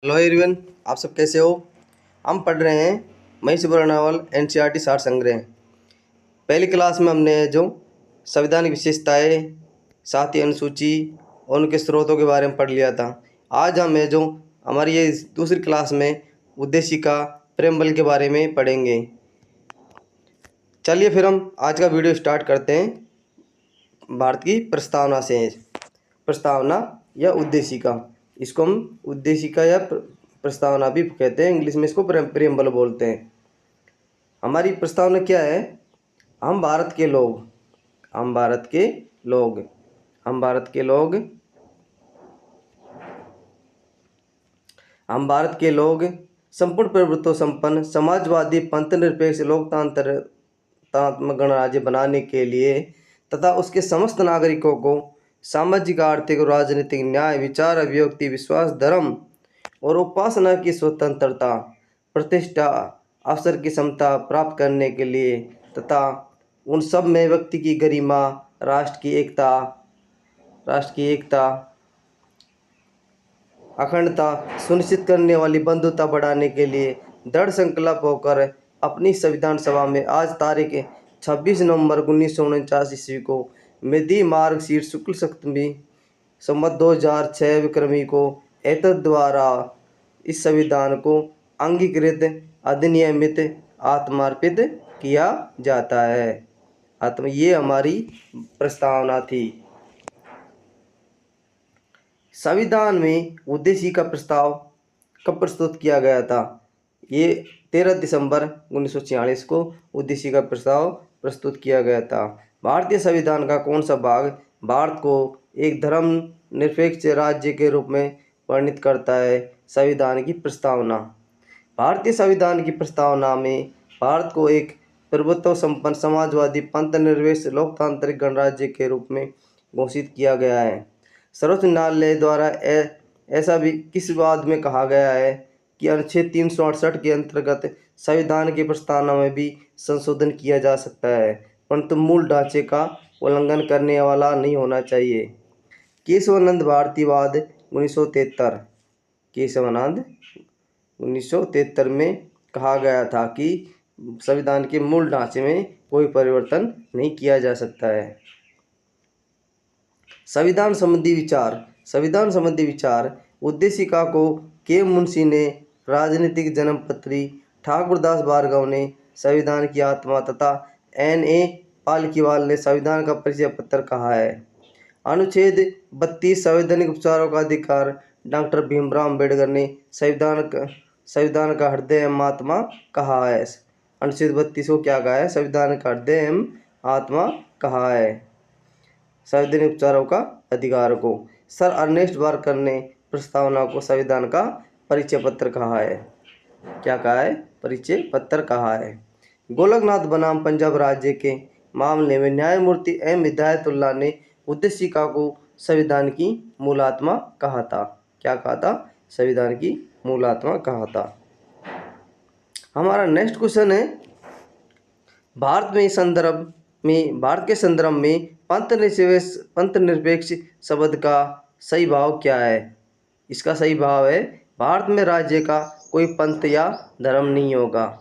Hello everyone, आप सब कैसे हो। हम पढ़ रहे हैं महिष नावल एनसीईआरटी सार संग्रह। पहली क्लास में हमने जो संवैधानिक विशेषताएं, साथ ही अनुसूची और उनके स्रोतों के बारे में पढ़ लिया था। आज हम जो हमारी ये दूसरी क्लास में उद्देशिका प्रेमबल के बारे में पढ़ेंगे। चलिए फिर हम आज का वीडियो स्टार्ट करते हैं भारत की प्रस्तावना से। प्रस्तावना या उद्देशिका, इसको हम उद्देशिका या प्रस्तावना भी कहते हैं, इंग्लिश में इसको प्रेमबल बोलते हैं। हमारी प्रस्तावना क्या है? हम भारत के लोग, हम भारत के लोग, हम भारत के लोग, हम भारत के लोग संपूर्ण प्रभुत्व संपन्न समाजवादी पंथ निरपेक्ष लोकतंत्रात्मक गणराज्य बनाने के लिए तथा उसके समस्त नागरिकों को सामाजिक, आर्थिक और राजनीतिक न्याय, विचार, अभिव्यक्ति, विश्वास, धर्म और उपासना की स्वतंत्रता, प्रतिष्ठा, अवसर की समता प्राप्त करने के लिए तथा उन सब में व्यक्ति की गरिमा, राष्ट्र की एकता, अखंडता सुनिश्चित करने वाली बंधुता बढ़ाने के लिए दृढ़ संकल्प होकर अपनी संविधान सभा में आज तारीख 26 नवंबर 1949 ईस्वी को मिति मार्गशीर्ष शुक्ल सप्तमी संवत 2006 विक्रमी को एतद द्वारा इस संविधान को अंगीकृत, अधिनियमित, आत्मार्पित किया जाता है। ये हमारी प्रस्तावना थी। संविधान में उद्देशिका प्रस्ताव कब प्रस्तुत किया गया था? ये 13 दिसंबर 1946 को उद्देशिका प्रस्ताव प्रस्तुत किया गया था। भारतीय संविधान का कौन सा भाग भारत को एक धर्मनिरपेक्ष राज्य के रूप में वर्णित करता है? संविधान की प्रस्तावना। भारतीय संविधान की प्रस्तावना में भारत को एक प्रभुत्व संपन्न समाजवादी पंथ निरपेक्ष लोकतांत्रिक गणराज्य के रूप में घोषित किया गया है। सर्वोच्च न्यायालय द्वारा ऐसा भी किस वाद में कहा गया है कि अनुच्छेद 368 के अंतर्गत संविधान की प्रस्तावना में भी संशोधन किया जा सकता है, परंतु मूल ढांचे का उल्लंघन करने वाला नहीं होना चाहिए। केशवानंद भारतीवाद 1973, केशवानंद 1973 में कहा गया था कि संविधान के मूल ढांचे में कोई परिवर्तन नहीं किया जा सकता है। संविधान संबंधी विचार। संविधान संबंधी विचार उद्देशिका को के मुंशी ने, राजनीतिक जन्मपत्री ठाकुरदास भार्गव ने संविधान की आत्मा तथा N.A. पालकीवाल ने संविधान का परिचय पत्र कहा है। अनुच्छेद 32 संवैधानिक उपचारों का अधिकार डॉक्टर भीमराव अम्बेडकर ने संविधान का हृदय एवं आत्मा कहा है। अनुच्छेद 32 को क्या कहा है? संविधान का हृदय एवं आत्मा कहा है। संवैधानिक उपचारों का अधिकार को सर अर्नेस्ट बार्कर ने प्रस्तावना को संविधान का परिचय पत्र कहा है। क्या कहा है? परिचय पत्र कहा है। गोलकनाथ बनाम पंजाब राज्य के मामले में न्यायमूर्ति एम हिदायतुल्लाह ने उद्देशिका को संविधान की मूलात्मा कहा था। क्या कहा था? संविधान की मूलात्मा कहा था। हमारा नेक्स्ट क्वेश्चन है, भारत के संदर्भ में पंथ निरपेक्ष शब्द का सही भाव क्या है? इसका सही भाव है, भारत में राज्य का कोई पंथ या धर्म नहीं होगा।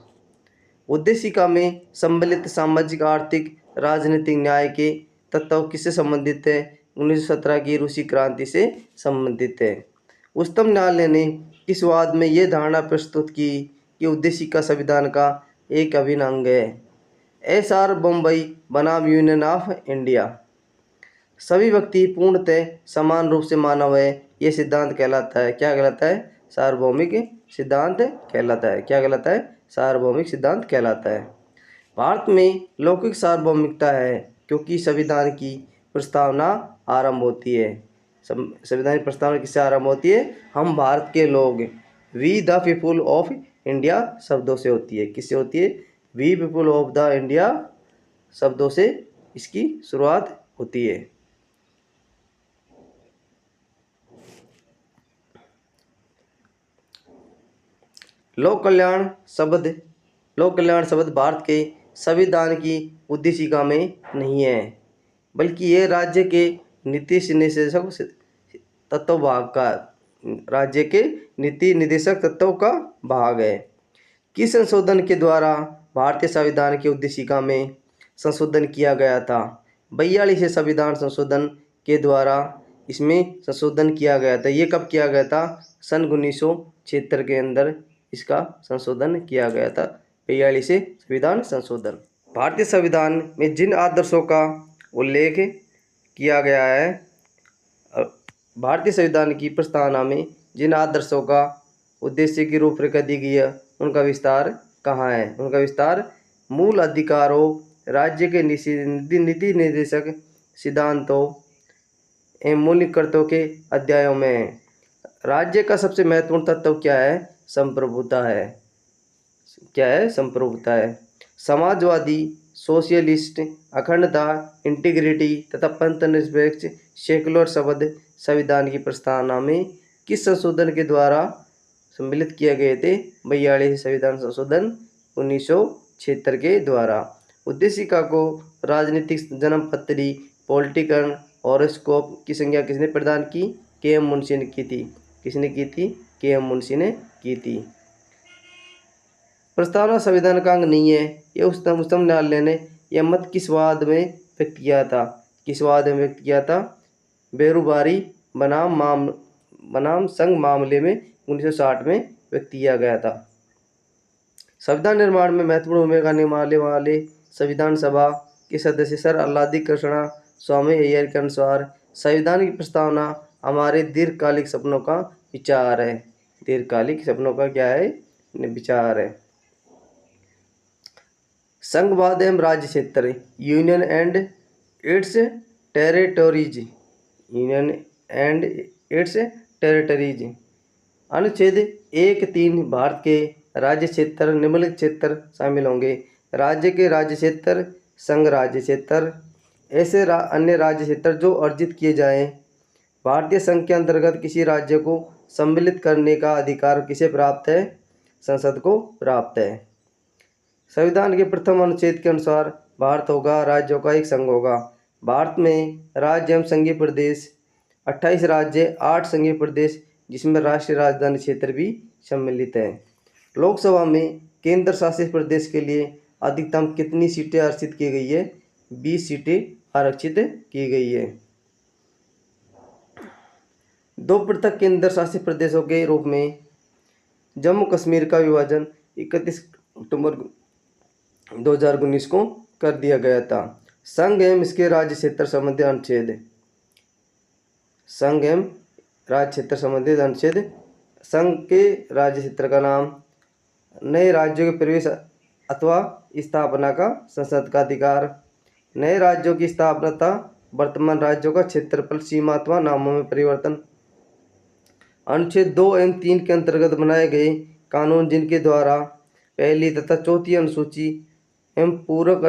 उद्देशिका में सम्मिलित सामाजिक, आर्थिक, राजनीतिक न्याय के तत्व किससे संबंधित है? 1917 की रूसी क्रांति से संबंधित है। उच्चतम न्यायालय ने किस वाद में यह धारणा प्रस्तुत की कि उद्देशिका संविधान का एक अभिन्न अंग है? SR बम्बई बनाम यूनियन ऑफ इंडिया। सभी व्यक्ति पूर्णतः समान रूप से मानव है, यह सिद्धांत कहलाता है। क्या कहलाता है? सार्वभौमिक सिद्धांत कहलाता है। क्या कहलाता है? सार्वभौमिक सिद्धांत कहलाता है। भारत में लौकिक सार्वभौमिकता है क्योंकि संविधान की प्रस्तावना आरंभ होती है। संविधान की प्रस्तावना किससे आरंभ होती है? हम भारत के लोग, we the people of India शब्दों से होती है। किससे होती है? We people of the India शब्दों से इसकी शुरुआत होती है। लोक कल्याण शब्द भारत के संविधान की उद्देशिका में नहीं है, बल्कि यह राज्य के नीति निर्देशक तत्व भाग का, राज्य के नीति निर्देशक तत्वों का भाग है। किस संशोधन के द्वारा भारतीय संविधान की उद्देशिका में संशोधन किया गया था? 42 संविधान संशोधन के द्वारा इसमें संशोधन किया गया था। ये कब किया गया था? सन 1976 के अंदर इसका संशोधन किया गया था। 42 संविधान संशोधन। भारतीय संविधान में जिन आदर्शों का उल्लेख किया गया है, भारतीय संविधान की प्रस्तावना में जिन आदर्शों का उद्देश्य की रूपरेखा दी गई है, उनका विस्तार कहाँ है? उनका विस्तार मूल अधिकारों, राज्य के नीति निर्देशक सिद्धांतों एवं मूल कर्तव्यों के अध्यायों में है। राज्य का सबसे महत्वपूर्ण तत्व क्या है? संप्रभुता है। क्या है? संप्रभुता है। समाजवादी, सोशलिस्ट, अखंडता, इंटीग्रिटी तथा पंथनिरपेक्ष सेकुलर शब्द संविधान की प्रस्तावना में किस संशोधन के द्वारा सम्मिलित किए गए थे? 42 संविधान संशोधन 1976 के द्वारा। उद्देशिका को राजनीतिक जन्मपत्री, पॉलिटिकल हॉरोस्कोप की संज्ञा किसने प्रदान की? के.एम. मुंशी ने की थी। किसने की थी? के.एम. मुंशी ने की थी। प्रस्तावना संविधान का अंग नहीं है, यह उच्चतम न्यायालय ने यह मत किस वाद में व्यक्त किया था? किस वाद में व्यक्त किया था? बेरुबारी बनाम संघ मामले में 1960 में व्यक्त किया गया था। संविधान निर्माण में महत्वपूर्ण भूमिका निभाने वाले संविधान सभा के सदस्य सर अल्लादी कृष्णा स्वामी अय्यर के अनुसार संविधान की प्रस्तावना हमारे दीर्घकालिक सपनों का विचार है। दीर्घकालिक सपनों का क्या है? विचार है। संघवाद एवं राज्य क्षेत्र, union and it's territories, union and it's territories. अनुच्छेद 1(3) भारत के राज्य क्षेत्र निम्नलिखित क्षेत्र शामिल होंगे। राज्य के राज्य क्षेत्र, संघ राज्य क्षेत्र। ऐसे अन्य राज्य क्षेत्र जो अर्जित किए जाएं। भारतीय संघ के अंतर्गत किसी राज्य को सम्मिलित करने का अधिकार किसे प्राप्त है? संसद को प्राप्त है। संविधान के प्रथम अनुच्छेद के अनुसार भारत होगा राज्यों का एक संघ होगा। भारत में राज्य एवं संघीय प्रदेश 28 राज्य, 8 संघीय प्रदेश, जिसमें राष्ट्रीय राजधानी क्षेत्र भी सम्मिलित है। लोकसभा में केंद्र शासित प्रदेश के लिए अधिकतम कितनी सीटें आरक्षित की गई है? 20 सीटें आरक्षित की गई है। 2 पृथक केंद्र शासित प्रदेशों के रूप में जम्मू कश्मीर का विभाजन 31 अक्टूबर 2019 को कर दिया गया था। संघ एवं इसके राज्य क्षेत्र संबंधी अनुच्छेद। संघ एवं राज्य क्षेत्र संबंधित अनुच्छेद। संघ के राज्य क्षेत्र का नाम, नए राज्यों के प्रवेश अथवा स्थापना का संसद का अधिकार, नए राज्यों की स्थापना तथा वर्तमान राज्यों का क्षेत्रफल, सीमा अथवा नामों में परिवर्तन। अनुच्छेद 2 एवं 3 के अंतर्गत बनाए गए कानून जिनके द्वारा पहली तथा चौथी अनुसूची एवं पूरक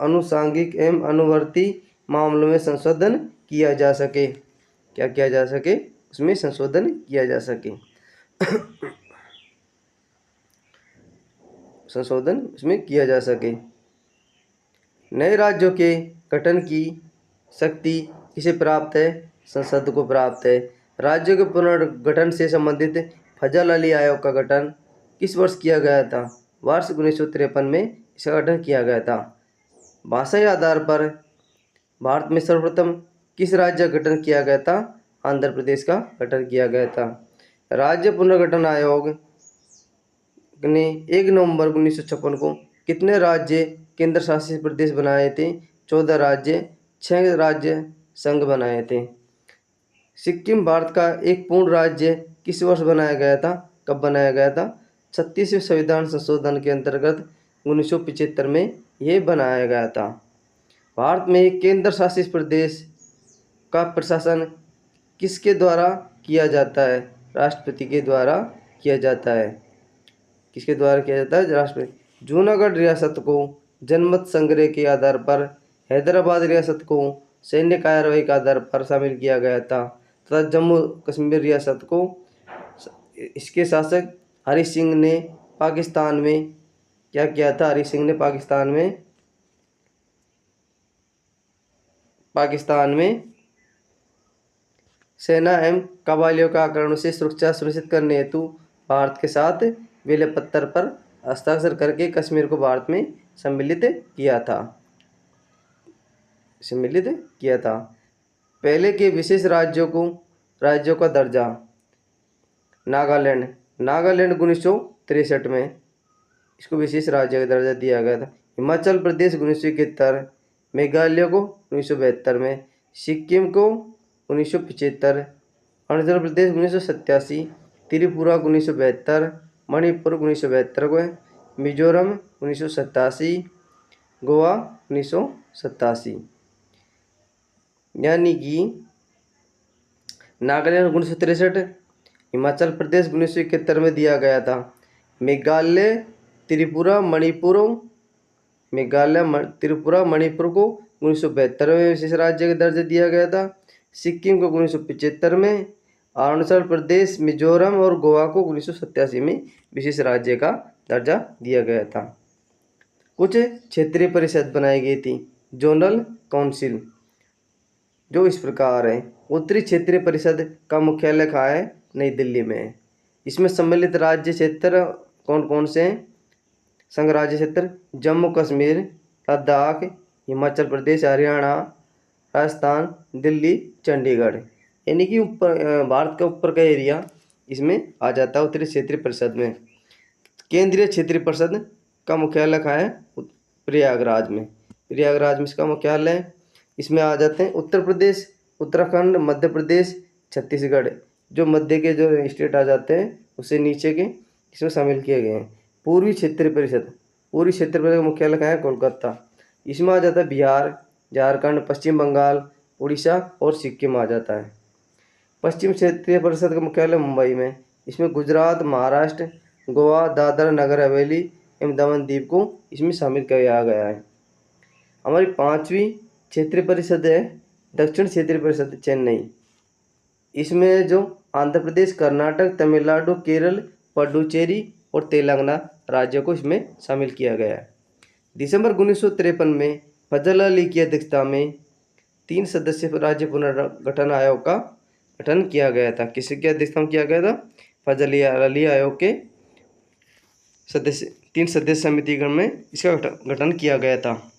अनुसांगिक एवं अनुवर्ती मामलों में संशोधन किया जा सके। क्या किया जा सके? उसमें संशोधन किया जा सके। संशोधन इसमें किया जा सके। नए राज्यों के गठन की शक्ति किसे प्राप्त है? संसद को प्राप्त है। राज्यों के पुनर्गठन से संबंधित फजल अली आयोग का गठन किस वर्ष किया गया था? वर्ष 1953 में इसका गठन किया गया था। भाषाई आधार पर भारत में सर्वप्रथम किस राज्य का गठन किया गया था? आंध्र प्रदेश का गठन किया गया था। राज्य पुनर्गठन आयोग ने 1 नवंबर 1956 को कितने राज्य केंद्र शासित प्रदेश बनाए थे? 14 राज्य, 6 राज्य संघ बनाए थे। सिक्किम भारत का एक पूर्ण राज्य किस वर्ष बनाया गया था? कब बनाया गया था? 36वें संविधान संशोधन के अंतर्गत 1975 में यह बनाया गया था। भारत में केंद्र शासित प्रदेश का प्रशासन किसके द्वारा किया जाता है? राष्ट्रपति के द्वारा किया जाता है। किसके द्वारा किया जाता है? राष्ट्रपति। जूनागढ़ रियासत को जनमत संग्रह के आधार पर, हैदराबाद रियासत को सैन्य कार्रवाई के आधार पर शामिल किया गया था तथा जम्मू कश्मीर रियासत को इसके शासक हरि सिंह ने पाकिस्तान में क्या किया था? हरि सिंह ने पाकिस्तान में सेना एवं कबालियों के आक्रमण से सुरक्षा सुनिश्चित करने हेतु भारत के साथ विलय पत्र पर हस्ताक्षर करके कश्मीर को भारत में सम्मिलित किया था। पहले के विशेष राज्यों का दर्जा। नागालैंड 1963 में इसको विशेष राज्य का दर्जा दिया गया था। हिमाचल प्रदेश 1971, मेघालय को 1972 में, सिक्किम को 1975, अरुणाचल प्रदेश 1987, त्रिपुरा को 1972, मणिपुर 1972 को, मिजोरम 1987, गोवा 1987। यानी कि नागालैंड 1963, हिमाचल प्रदेश 1971 में दिया गया था। मेघालय त्रिपुरा मणिपुर को 1972 में विशेष राज्य का दर्जा दिया गया था। सिक्किम को 1975 में, अरुणाचल प्रदेश, मिजोरम और गोवा को 1987 में विशेष राज्य का दर्जा दिया गया था। कुछ क्षेत्रीय परिषद बनाई गई थी, जोनल काउंसिल, जो इस प्रकार है। उत्तरी क्षेत्रीय परिषद का मुख्यालय कहाँ है? नई दिल्ली में है। इसमें सम्मिलित राज्य क्षेत्र कौन कौन से हैं? संघ राज्य क्षेत्र जम्मू कश्मीर, लद्दाख, हिमाचल प्रदेश, हरियाणा, राजस्थान, दिल्ली, चंडीगढ़। यानी कि ऊपर भारत का ऊपर का एरिया इसमें आ जाता है उत्तरी क्षेत्रीय परिषद में। केंद्रीय क्षेत्रीय परिषद का मुख्यालय कहाँ है? प्रयागराज में इसका मुख्यालय है। इसमें आ जाते हैं उत्तर प्रदेश, उत्तराखंड, मध्य प्रदेश, छत्तीसगढ़। जो मध्य के जो स्टेट आ जाते हैं उससे नीचे के इसमें शामिल किए गए हैं। पूर्वी क्षेत्रीय परिषद का मुख्यालय कहाँ है? कोलकाता। इसमें आ जाता है बिहार, झारखंड, पश्चिम बंगाल, उड़ीसा और सिक्किम आ जाता है। पश्चिम क्षेत्रीय परिषद का मुख्यालय मुंबई में। इसमें गुजरात, महाराष्ट्र, गोवा, दादरा नगर हवेली एवं दमन द्वीप को इसमें शामिल किया गया है। हमारी 5वीं क्षेत्रीय परिषद है दक्षिण क्षेत्रीय परिषद, चेन्नई। इसमें जो आंध्र प्रदेश, कर्नाटक, तमिलनाडु, केरल, पुडुचेरी और तेलंगाना राज्यों को इसमें शामिल किया गया है। दिसंबर 1953 में फजल अली की अध्यक्षता में 3 सदस्यीय राज्य पुनर्गठन आयोग का गठन किया गया था। किसकी अध्यक्षता में किया गया था? फजल अली आयोग के 3 सदस्य समिति में इसका गठन किया गया था।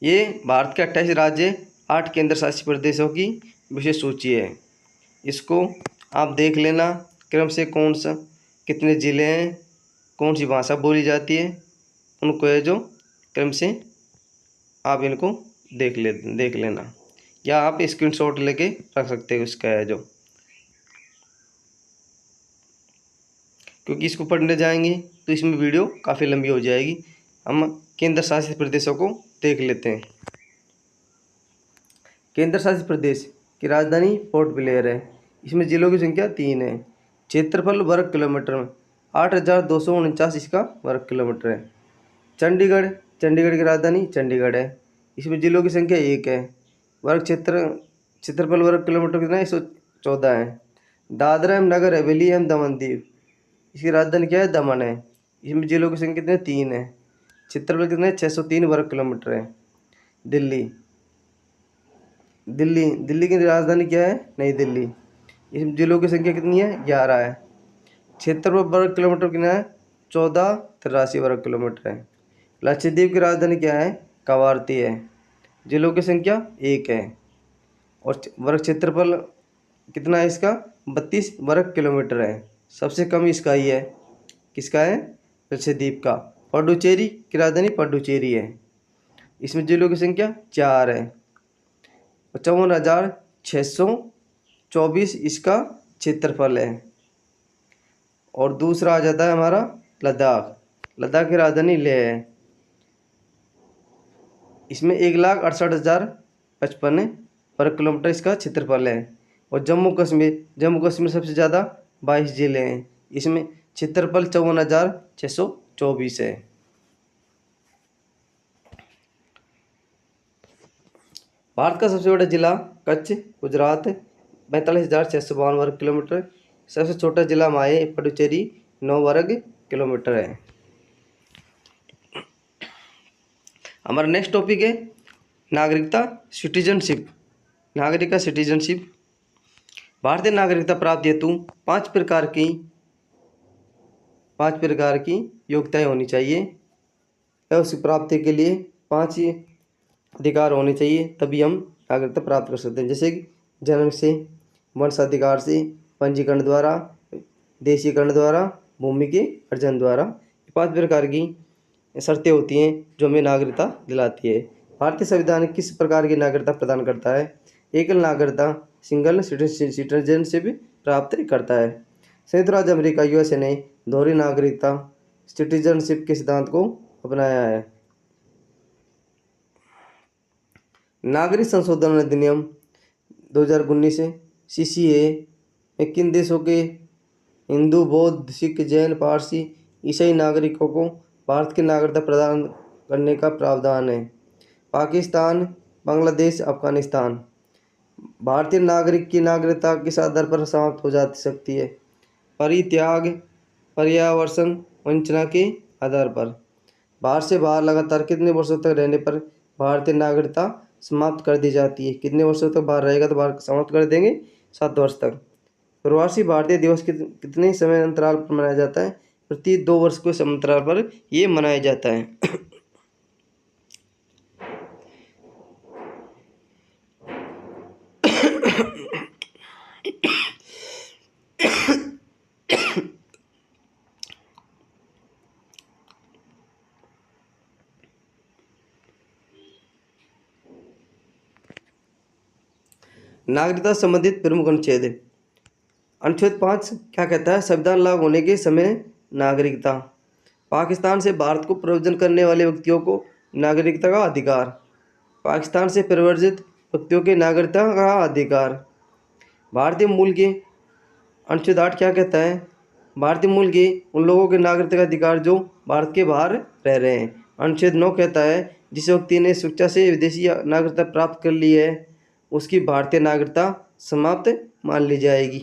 ये भारत के 28 राज्य, 8 केंद्र शासित प्रदेशों की विशेष सूची है। इसको आप देख लेना क्रम से कौन सा कितने ज़िले हैं, कौन सी भाषा बोली जाती है, उनको है जो क्रम से आप इनको देख लेना, या आप स्क्रीनशॉट लेके रख सकते हो इसका है जो, क्योंकि इसको पढ़ने जाएंगे तो इसमें वीडियो काफ़ी लंबी हो जाएगी। हम केंद्र शासित प्रदेशों को देख लेते हैं। केंद्र शासित प्रदेश की राजधानी पोर्ट ब्लेयर है। इसमें जिलों की संख्या 3 है। क्षेत्रफल वर्ग किलोमीटर में 8,249 इसका वर्ग किलोमीटर है। चंडीगढ़ की राजधानी चंडीगढ़ है। इसमें जिलों की संख्या 1 है। क्षेत्रफल वर्ग किलोमीटर कितना है? 114 है। दादरा एवं नगर हवेली एवं दमन द्वीप, इसकी राजधानी क्या है? दमन है। इसमें जिलों की संख्या कितने? 3 है। क्षेत्रफल कितना है? 603 वर्ग किलोमीटर है। दिल्ली की राजधानी क्या है? नई दिल्ली। इसमें जिलों की संख्या कितनी है? 11 है। क्षेत्रफल वर्ग किलोमीटर कितना है? 1483 वर्ग किलोमीटर है। लक्षद्वीप की राजधानी क्या है? कवारती है। जिलों की संख्या 1 है और वर्ग क्षेत्रफल कितना है इसका? 32 वर्ग किलोमीटर है। सबसे कम इसका ही है। किसका है? लक्षद्वीप का। पुडुचेरी की राजधानी पुडुचेरी है। इसमें जिलों की संख्या 4 है। 54,624 इसका क्षेत्रफल है। और दूसरा आ जाता है हमारा लद्दाख की राजधानी लेह है। इसमें 1,68,055 वर्ग किलोमीटर इसका क्षेत्रफल है। और जम्मू कश्मीर सबसे ज़्यादा 22 जिले हैं। इसमें क्षेत्रफल 54,624 है। भारत का सबसे बड़ा जिला कच्छ गुजरात 45,652 वर्ग किलोमीटर। सबसे छोटा जिला माहे पुडुचेरी 9 वर्ग किलोमीटर है। हमारा नेक्स्ट टॉपिक है नागरिकता सिटीजनशिप, नागरिकता सिटीजनशिप। भारतीय नागरिकता प्राप्ति हेतु पांच प्रकार की योग्यताएं होनी चाहिए और उसकी प्राप्ति के लिए 5 अधिकार होने चाहिए, तभी हम नागरिकता प्राप्त कर सकते हैं। जैसे कि जन्म से, वंशाधिकार से, पंजीकरण द्वारा, देशीकरण द्वारा, भूमि के अर्जन द्वारा। 5 प्रकार की शर्तें होती हैं जो हमें नागरिकता दिलाती है। भारतीय संविधान किस प्रकार की नागरिकता प्रदान करता है? एकल नागरिकता, सिंगल सिटीजनशिप प्राप्त करता है। संयुक्त राज्य अमेरिका यूएसए ने दोहरी नागरिकता सिटीजनशिप के सिद्धांत को अपनाया है। नागरिक संशोधन अधिनियम 2019 सीसीए में किन देशों के हिंदू, बौद्ध, सिख, जैन, पारसी, ईसाई नागरिकों को भारत की नागरिकता प्रदान करने का प्रावधान है? पाकिस्तान, बांग्लादेश, अफगानिस्तान। भारतीय नागरिक की नागरिकता किस आधार पर समाप्त हो जा सकती है? परित्याग, पर्यावरण वंचना के आधार पर। बाहर से बाहर लगातार कितने वर्षों तक रहने पर भारतीय नागरिकता समाप्त कर दी जाती है? कितने वर्षों तक बाहर रहेगा तो बाहर समाप्त कर देंगे? 7 वर्ष तक। प्रवासी भारतीय दिवस कितने समय अंतराल पर मनाया जाता है? प्रति 2 वर्ष के अंतराल पर ये मनाया जाता है। नागरिकता संबंधित प्रमुख अनुच्छेद। अनुच्छेद 5 क्या कहता है? संविधान लागू होने के समय नागरिकता। पाकिस्तान से भारत को प्रव्रजन करने वाले व्यक्तियों को नागरिकता का अधिकार। पाकिस्तान से प्रव्रजित व्यक्तियों के नागरिकता का अधिकार। भारतीय मूल के अनुच्छेद 8 क्या कहता है? भारतीय मूल के उन लोगों के नागरिकता का अधिकार जो भारत के बाहर रह रहे हैं। अनुच्छेद 9 कहता है जिस व्यक्ति ने स्वेच्छा से विदेशी नागरिकता प्राप्त कर ली है उसकी भारतीय नागरिकता समाप्त मान ली जाएगी।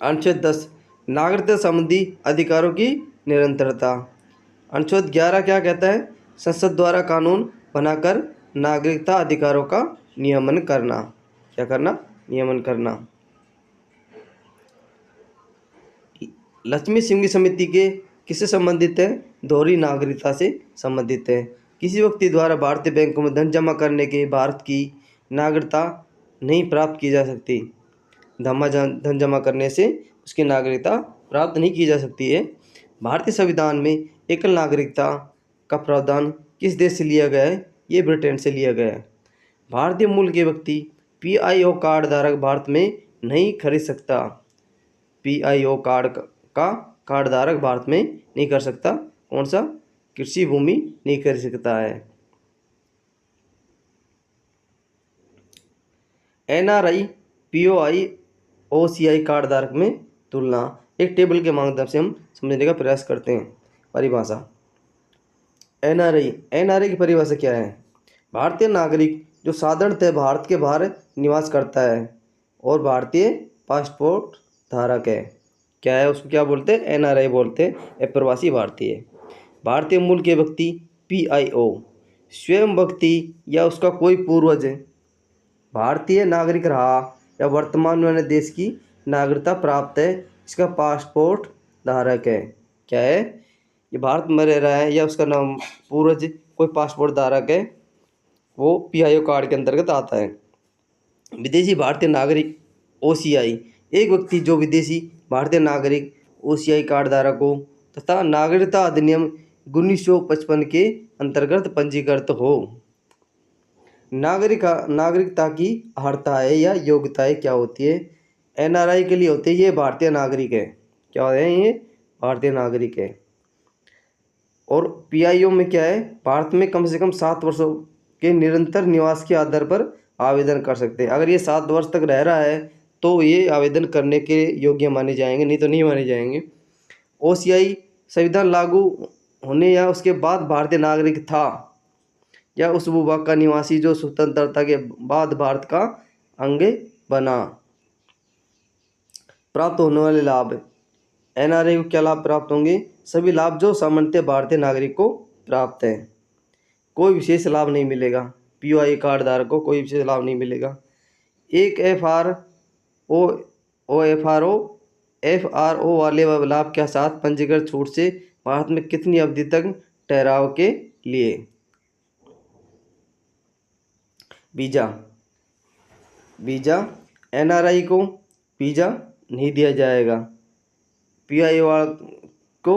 अनुच्छेद 10 नागरिकता संबंधी अधिकारों की निरंतरता। अनुच्छेद 11 क्या कहता है? संसद द्वारा कानून बनाकर नागरिकता अधिकारों का नियमन करना। क्या करना? नियमन करना। लक्ष्मी सिंह समिति के किससे संबंधित है? दोहरी नागरिकता से संबंधित है। किसी व्यक्ति द्वारा भारतीय बैंकों में धन जमा करने के भारत की नागरिकता नहीं प्राप्त की जा सकती। धन जमा करने से उसकी नागरिकता प्राप्त नहीं की जा सकती है। भारतीय संविधान में एकल नागरिकता का प्रावधान किस देश से लिया गया है? ये ब्रिटेन से लिया गया है। भारतीय मूल के व्यक्ति पीआईओ कार्ड धारक भारत में नहीं खरीद सकता। पीआईओ कार्ड का कार्ड धारक भारत में नहीं कर सकता। कौन सा? कृषि भूमि नहीं खरीद सकता है। एनआरआई, पीओआई, ओसीआई कार्ड धारक में तुलना। एक टेबल के माध्यम से हम समझने का प्रयास करते हैं। परिभाषा। एनआरआई की परिभाषा क्या है? भारतीय नागरिक जो साधारणतः भारत के बाहर निवास करता है और भारतीय पासपोर्ट धारक है। क्या है? उसको क्या बोलते हैं? एनआरआई बोलते हैं। अप्रवासी भारतीय। भारतीय मूल के व्यक्ति पीआईओ स्वयं व्यक्ति या उसका कोई पूर्वज भारतीय नागरिक रहा या वर्तमान में देश की नागरिकता प्राप्त है, इसका पासपोर्ट धारक है। क्या है? ये भारत में रह रहा है या उसका नाम पूर्वज कोई पासपोर्ट धारक है, वो पीआईओ कार्ड के अंतर्गत आता है। विदेशी भारतीय नागरिक ओसीआई एक व्यक्ति जो विदेशी भारतीय नागरिक ओसीआई कार्ड धारक हो तथा नागरिकता अधिनियम 1955 के अंतर्गत पंजीकृत हो। नागरिकता की अर्हताएं या योग्यताएं क्या होती है? एनआरआई के लिए होती है ये भारतीय नागरिक है। क्या है? ये भारतीय नागरिक है। और पीआईओ में क्या है? भारत में कम से कम 7 वर्षों के निरंतर निवास के आधार पर आवेदन कर सकते हैं। अगर ये 7 वर्ष तक रह रहा है तो ये आवेदन करने के योग्य माने जाएंगे, नहीं तो नहीं माने जाएंगे। ओसीआई संविधान लागू होने या उसके बाद भारतीय नागरिक था या उस भूभाग का निवासी जो स्वतंत्रता के बाद भारत का अंग बना। प्राप्त होने वाले लाभ। एनआरआई को क्या लाभ प्राप्त होंगे? सभी लाभ जो सामान्यतः भारतीय नागरिक को प्राप्त है। कोई विशेष लाभ नहीं मिलेगा, POI कार्ड धारक को कोई विशेष लाभ नहीं मिलेगा। एक FRO वाले लाभ के साथ पंजीकृत छूट से भारत में कितनी अवधि तक ठहराव के लिए? वीजा NRI को वीजा नहीं दिया जाएगा। POI को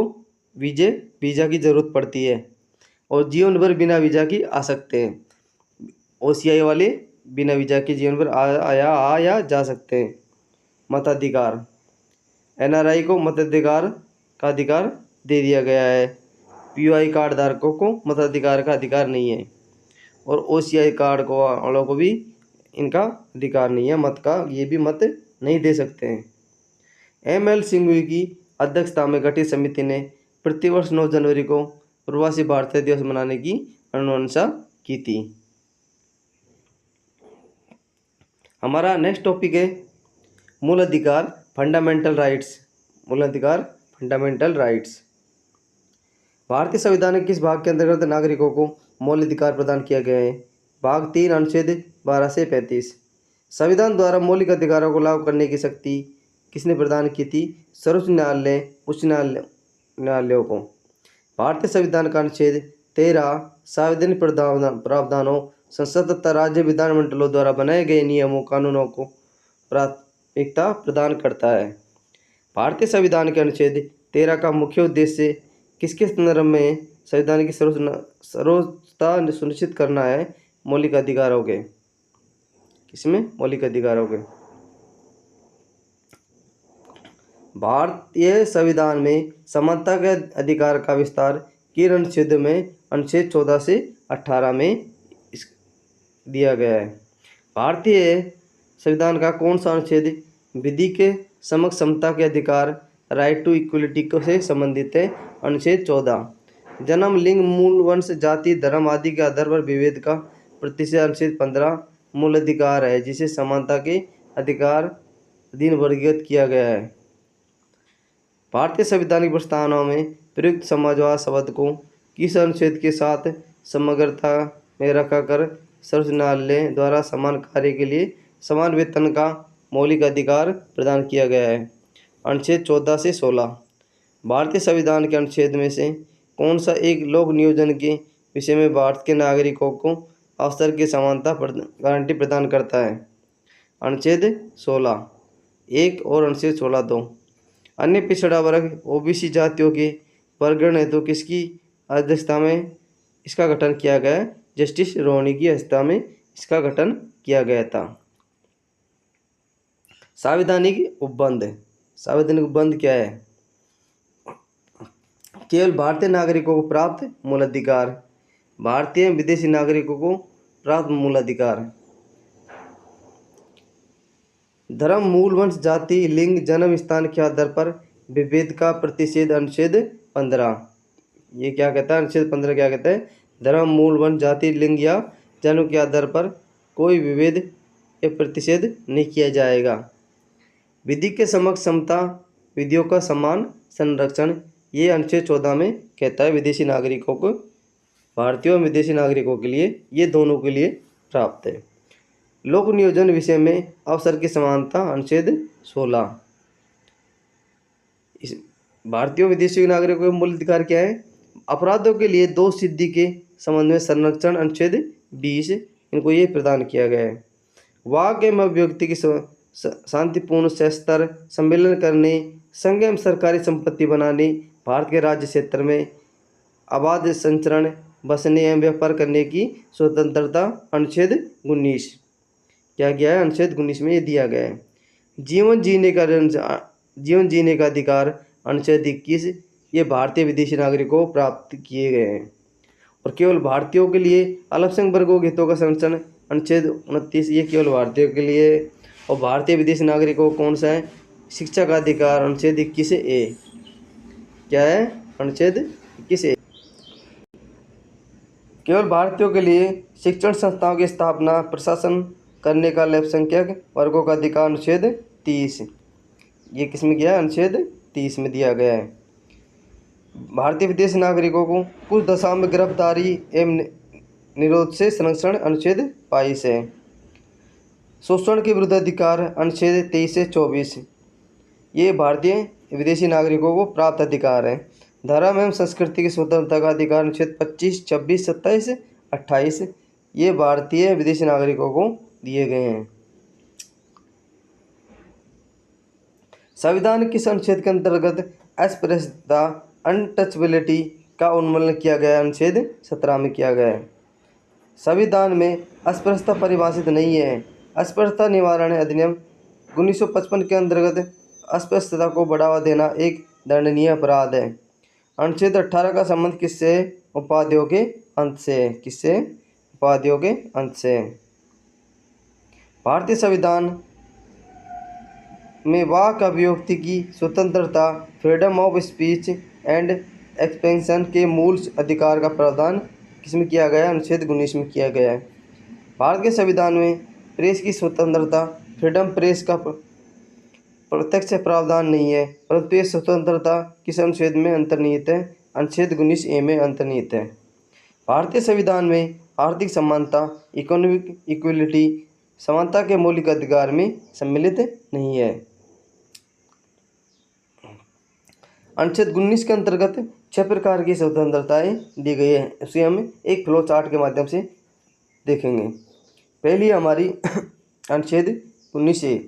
वीजा की ज़रूरत पड़ती है और जीवन भर बिना वीज़ा की आ सकते हैं। OCI वाले बिना वीज़ा के जीवन भर आ या जा सकते हैं। मताधिकार, NRI को मताधिकार का अधिकार दे दिया गया है। POI कार्ड धारकों को मताधिकार का अधिकार नहीं है और OCI कार्ड को वालों को भी इनका अधिकार नहीं है, मत का ये भी मत नहीं दे सकते हैं। ML सिंघवी की अध्यक्षता में गठित समिति ने प्रतिवर्ष 9 जनवरी को प्रवासी भारतीय दिवस मनाने की अनुशंसा की थी। हमारा नेक्स्ट टॉपिक है मूल अधिकार फंडामेंटल राइट्स। मूल अधिकार फंडामेंटल राइट्स। भारतीय संविधान के किस भाग के अंतर्गत नागरिकों को मौलिक अधिकार प्रदान किया गया है? भाग 3 अनुच्छेद 12 से 35। संविधान द्वारा मौलिक अधिकारों को लागू करने की शक्ति किसने प्रदान की थी? सर्वोच्च न्यायालय, उच्च न्यायालयों को। भारतीय संविधान का अनुच्छेद 13 संवैधानिक प्रावधानों, संसद तथा राज्य विधानमंडलों द्वारा बनाए गए नियमों कानूनों को प्राथमिकता प्रदान करता है। भारतीय संविधान के अनुच्छेद 13 का मुख्य उद्देश्य किसके संदर्भ में संविधान की सर्वोच्चता सुनिश्चित करना है? मौलिक अधिकारों के। किसमें? मौलिक अधिकारों के। भारतीय संविधान में समानता के अधिकार का विस्तार किन अनुच्छेद में? अनुच्छेद 14 से 18 में दिया गया है। भारतीय संविधान का कौन सा अनुच्छेद विधि के समक्ष समता के अधिकार, राइट टू इक्वलिटी से संबंधित है? अनुच्छेद 14। जन्म, लिंग, मूल, वंश, जाति, धर्म आदि के आधार पर विभेद का प्रतिषेध, अनुच्छेद 15 मूल अधिकार है जिसे समानता के अधिकार अधीन वर्गीकृत किया गया है। भारतीय संवैधानिक प्रस्तावना में प्रयुक्त समाजवाद शब्द को किस अनुच्छेद के साथ समग्रता में रखकर सर्वोच्च न्यायालय द्वारा समान कार्य के लिए समान वेतन का मौलिक अधिकार प्रदान किया गया है? अनुच्छेद 14 से 16। भारतीय संविधान के अनुच्छेद में से कौन सा एक लोक नियोजन के विषय में भारत के नागरिकों को अवसर की समानता गारंटी प्रदान करता है? अनुच्छेद 16 1 और अनुच्छेद 16 2। अन्य पिछड़ा वर्ग OBC जातियों के वर्गीकरण हेतु किसकी अध्यक्षता में इसका गठन किया गया? जस्टिस रोहनी की अध्यक्षता में इसका गठन किया गया था। संवैधानिक उपबंध। संवैधानिक उपबंध क्या है? केवल भारतीय नागरिकों को प्राप्त मूल अधिकार, भारतीय विदेशी नागरिकों को प्राप्त मूल अधिकार। धर्म, मूल, वंश, जाति, लिंग, जन्म स्थान के आधार पर विभेद का प्रतिषेध, अनुच्छेद 15। ये क्या कहता है? अनुच्छेद 15 क्या कहता है? धर्म, मूल, वंश, जाति, लिंग या जन्म के आधार पर कोई विभेद या प्रतिषेध नहीं किया जाएगा। विधि के समक्ष समता, विधियों का समान संरक्षण, ये अनुच्छेद 14 में कहता है विदेशी नागरिकों को, भारतीय और विदेशी नागरिकों के लिए, ये दोनों के लिए प्राप्त है। लोक नियोजन विषय में अवसर की समानता, अनुच्छेद 16। इस भारतीय और विदेशी नागरिकों के मूल अधिकार क्या है? अपराधों के लिए दोष सिद्धि के संबंध में संरक्षण, अनुच्छेद 20, इनको ये प्रदान किया गया है। वाक एवं अभिव्यक्ति की शांतिपूर्ण सस्तर सम्मेलन करने, संघ एवं सरकारी संपत्ति बनाने, भारत के राज्य क्षेत्र में आबाद संचरण, बसने एवं व्यापार करने की स्वतंत्रता, अनुच्छेद 19 क्या किया है? अनुच्छेद 19 में ये दिया गया है। जीवन जीने का अधिकार, अनुच्छेद 21, ये भारतीय विदेशी नागरिकों को प्राप्त किए गए हैं। और केवल भारतीयों के लिए अल्पसंख्यक वर्गों के हितों का संरक्षण, अनुच्छेद 29, ये केवल भारतीयों के लिए। और भारतीय विदेशी नागरिकों को कौन सा है? शिक्षा का अधिकार, अनुच्छेद 21A क्या है? अनुच्छेद 21A। केवल भारतीयों के लिए शिक्षण संस्थाओं की स्थापना, प्रशासन करने का अल्पसंख्यक वर्गों का अधिकार, अनुच्छेद 30, ये किस में गया? अनुच्छेद 30 में दिया गया है। भारतीय विदेशी नागरिकों को कुछ दशा में गिरफ्तारी एवं निरोध से संरक्षण अनुच्छेद 22 है। शोषण के विरुद्ध अधिकार अनुच्छेद 23 से 24, ये भारतीय विदेशी नागरिकों को प्राप्त अधिकार है। धर्म एवं संस्कृति की स्वतंत्रता का अधिकार अनुच्छेद 25, 26, 27, 28, ये भारतीय विदेशी नागरिकों को दिए गए हैं। संविधान किस अनुच्छेद के अंतर्गत अस्पृश्यता अनटचबिलिटी का उन्मूलन किया गया? अनुच्छेद 17 में किया गया है। संविधान में अस्पृश्यता परिभाषित नहीं है। अस्पृश्यता निवारण अधिनियम 1955 के अंतर्गत अस्पृश्यता को बढ़ावा देना एक दंडनीय अपराध है। अनुच्छेद 18 का संबंध किससे? उपाधियों के अंत से। किससे? उपाधियों के अंत से। भारतीय संविधान में वाक अभिव्यक्ति की स्वतंत्रता, freedom of speech and expression के मूल अधिकार का प्रावधान किसमें किया गया? अनुच्छेद 19 में किया गया है। भारत के संविधान में प्रेस की स्वतंत्रता, फ्रीडम प्रेस का प्रत्यक्ष प्रावधान नहीं है, परंतु ये स्वतंत्रता किस अनुच्छेद में अंतर्निहित है? अनुच्छेद 19A में अंतर्निहित है। भारतीय संविधान में आर्थिक समानता, इकोनॉमिक इक्वलिटी, समानता के मौलिक अधिकार में सम्मिलित नहीं है। अनुच्छेद 19 के अंतर्गत 6 प्रकार की स्वतंत्रताएं दी गई है। उसे हम एक फ्लो चार्ट के माध्यम से देखेंगे। पहली हमारी अनुच्छेद 19A।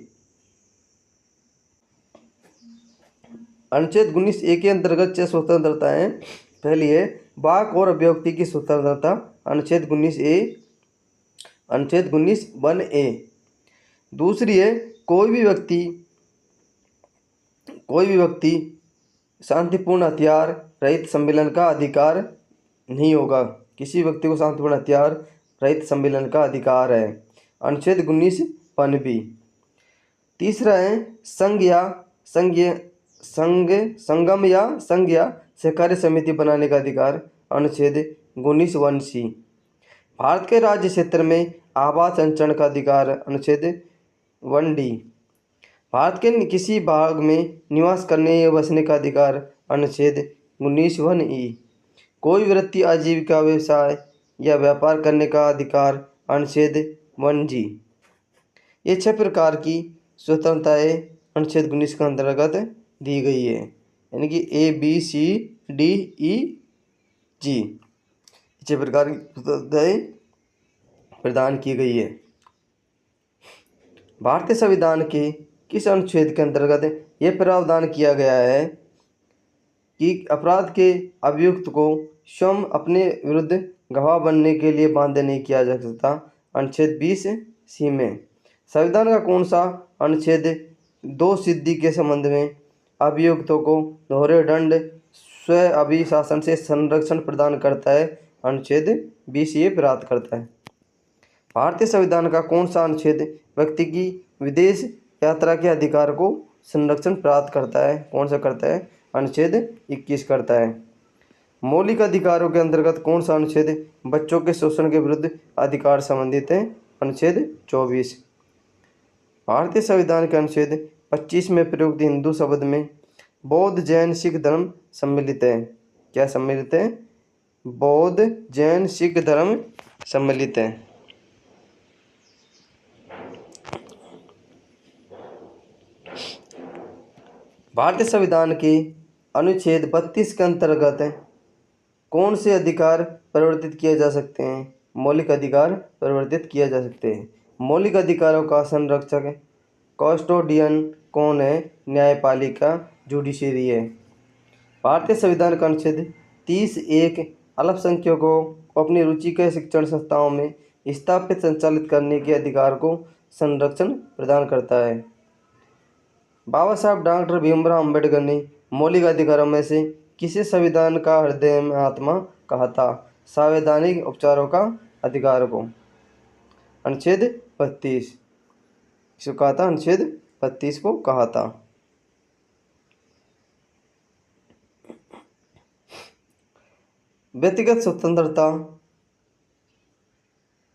अनुच्छेद 19A के अंतर्गत 6 स्वतंत्रताएं। पहली है वाक और अभिव्यक्ति की स्वतंत्रता, अनुच्छेद 19A, अनुच्छेद 19(1)A। दूसरी है कोई भी व्यक्ति शांतिपूर्ण हथियार रहित सम्मेलन का अधिकार नहीं होगा। किसी व्यक्ति को शांतिपूर्ण हथियार रहित सम्मेलन का अधिकार है, अनुच्छेद 19(1)B। तीसरा है संघ या सहकारी समिति बनाने का अधिकार, अनुच्छेद 19(1)C। भारत के राज्य क्षेत्र में आवास संचरण का अधिकार, अनुच्छेद 1D। भारत के किसी भाग में निवास करने या बसने का अधिकार, अनुच्छेद 19(1)E। कोई वृत्ति, आजीविका, व्यवसाय या व्यापार करने का अधिकार, अनुच्छेद 1G। ये 6 प्रकार की स्वतंत्रताएं अनुच्छेद 19 के अंतर्गत दी गई है, यानी कि ABCDEG 6 प्रकार की स्वतंत्रताएं प्रदान की गई है। भारतीय संविधान के किस अनुच्छेद के अंतर्गत यह प्रावधान किया गया है कि अपराध के अभियुक्त को स्वयं अपने विरुद्ध गवाह बनने के लिए बाध्य नहीं किया जा सकता, अनुच्छेद 20C में। संविधान का कौन सा अनुच्छेद दो सिद्धि के संबंध में अभियुक्तों को दोहरे दंड स्व अभिशासन से संरक्षण प्रदान करता है, अनुच्छेद 20A प्राप्त करता है। भारतीय संविधान का कौन सा अनुच्छेद व्यक्ति की विदेश यात्रा के अधिकार को संरक्षण प्राप्त करता है? कौन सा करता है? अनुच्छेद 21 करता है। मौलिक अधिकारों के अंतर्गत कौन सा अनुच्छेद बच्चों के शोषण के विरुद्ध अधिकार संबंधित है? अनुच्छेद 24। भारतीय संविधान के अनुच्छेद 25 में प्रयुक्त हिंदू शब्द में बौद्ध, जैन, सिख धर्म सम्मिलित है। क्या सम्मिलित है? बौद्ध, जैन, सिख धर्म सम्मिलित है। भारतीय संविधान के अनुच्छेद 32 के अंतर्गत कौन से अधिकार परिवर्तित किए जा सकते हैं? मौलिक अधिकार परिवर्तित किए जा सकते हैं। मौलिक अधिकारों का संरक्षक कस्टोडियन कौन है? न्यायपालिका, जुडिशरी है। भारतीय संविधान का अनुच्छेद 30(1) अल्पसंख्यकों को अपनी रुचि के शिक्षण संस्थाओं में स्थापित संचालित करने के अधिकार को संरक्षण प्रदान करता है। बाबा साहब डॉक्टर भीमराव अम्बेडकर ने मौलिक अधिकारों में से किसे संविधान का हृदय में आत्मा कहा था? संवैधानिक उपचारों का अधिकार को, अनुच्छेद 32 किसको कहा था? अनुच्छेद 32 को कहा था। व्यक्तिगत स्वतंत्रता,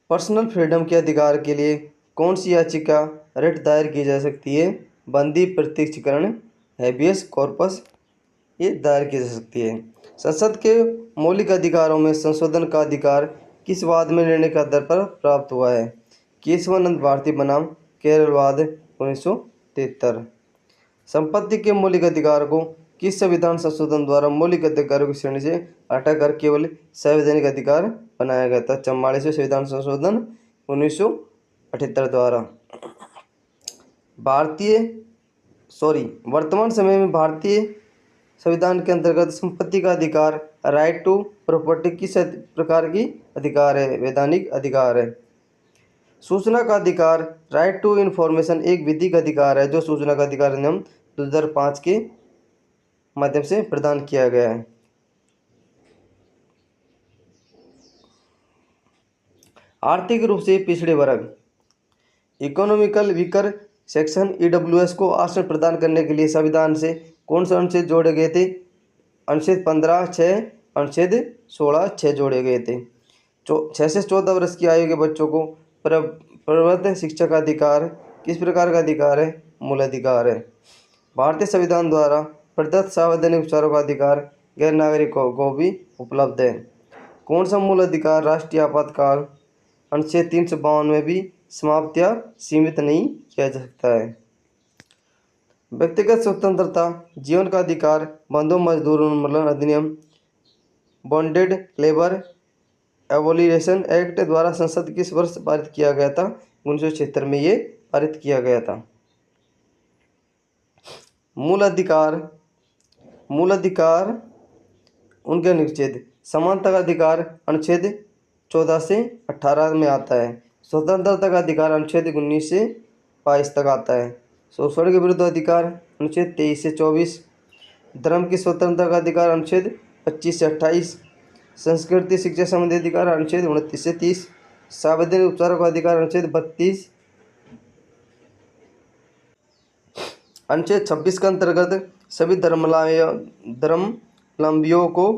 पर्सनल फ्रीडम के अधिकार के लिए कौन सी याचिका रिट दायर की जा सकती है? बंदी प्रत्यक्षीकरण, हैबियस कॉर्पस, ये दायर की जा सकती है। संसद के मौलिक अधिकारों में संशोधन का अधिकार किस वाद में निर्णय के आधार पर प्राप्त हुआ है? केशवानंद भारती बनाम केरलवाद 1973। संपत्ति के मौलिक अधिकार को किस संविधान संशोधन द्वारा मौलिक अधिकारों की श्रेणी से हटाकर केवल संवैधानिक अधिकार बनाया गया था? 44वें संविधान संशोधन 1978 द्वारा। वर्तमान समय में भारतीय संविधान के अंतर्गत संपत्ति का अधिकार राइट टू प्रॉपर्टी किस प्रकार की अधिकार है? वैधानिक अधिकार है। सूचना का अधिकार राइट टू इन्फॉर्मेशन एक विधिक अधिकार है जो सूचना का अधिकार नियम 2005 के माध्यम से प्रदान किया गया है। आर्थिक रूप से पिछड़े वर्ग इकोनॉमिकल वीकर सेक्शन ईडब्ल्यूएस को आरक्षण प्रदान करने के लिए संविधान से कौन से अनुच्छेद जोड़े गए थे? अनुच्छेद 15(6), अनुच्छेद 16(6) जोड़े गए थे। 6 से 14 वर्ष की आयु के बच्चों को प्रवर्तन शिक्षा का अधिकार किस प्रकार का अधिकार है? मूल अधिकार है। भारतीय संविधान द्वारा प्रदत्त सार्वजनिक उपचारों का अधिकार गैर नागरिकों को भी उपलब्ध है। कौन सा मूल अधिकार राष्ट्रीय आपातकाल अनुच्छेद 352 में भी समाप्त या सीमित नहीं किया जा सकता है? व्यक्तिगत स्वतंत्रता, जीवन का अधिकार, बंधुआ मजदूर उन्मूलन अधिनियम, बॉन्डेड लेबर एबोलिशन एक्ट द्वारा संसद किस वर्ष पारित किया गया था? 1976 में ये पारित किया गया था। मूल अधिकार उनके अनुच्छेद समानता का अधिकार अनुच्छेद 14 से 18 में आता है। स्वतंत्रता का अधिकार अनुच्छेद 19 से 22 तक आता है। शोषण के विरुद्ध अधिकार अनुच्छेद 23 से 24। धर्म की स्वतंत्रता का अधिकार अनुच्छेद 25 से 28। संस्कृति शिक्षा संबंधी अधिकार अनुच्छेद 29 से 30। सार्वजनिक उपचारों का अधिकार अनुच्छेद 32। अनुच्छेद 26 के अंतर्गत सभी धर्मावलंबियों को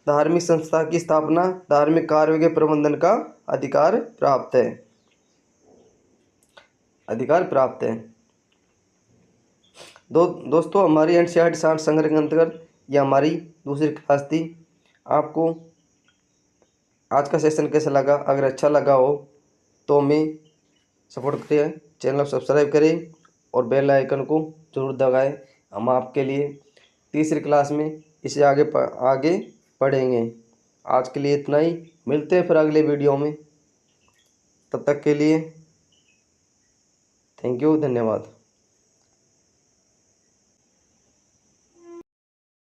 धार्मिक संस्था की स्थापना, धार्मिक कार्यों के प्रबंधन का अधिकार प्राप्त है। दोस्तों, हमारी एनसीईआरटी साठ संग्रह के अंतर्गत यह हमारी दूसरी क्लास थी। आपको आज का सेशन कैसा लगा? अगर अच्छा लगा हो तो हमें सपोर्ट करिए, चैनल सब्सक्राइब करें और बेल आइकन को जरूर दबाएं। हम आपके लिए तीसरी क्लास में इसे आगे पढ़ेंगे। आज के लिए इतना ही, मिलते हैं फिर अगले वीडियो में। तब तक के लिए थैंक यू, धन्यवाद।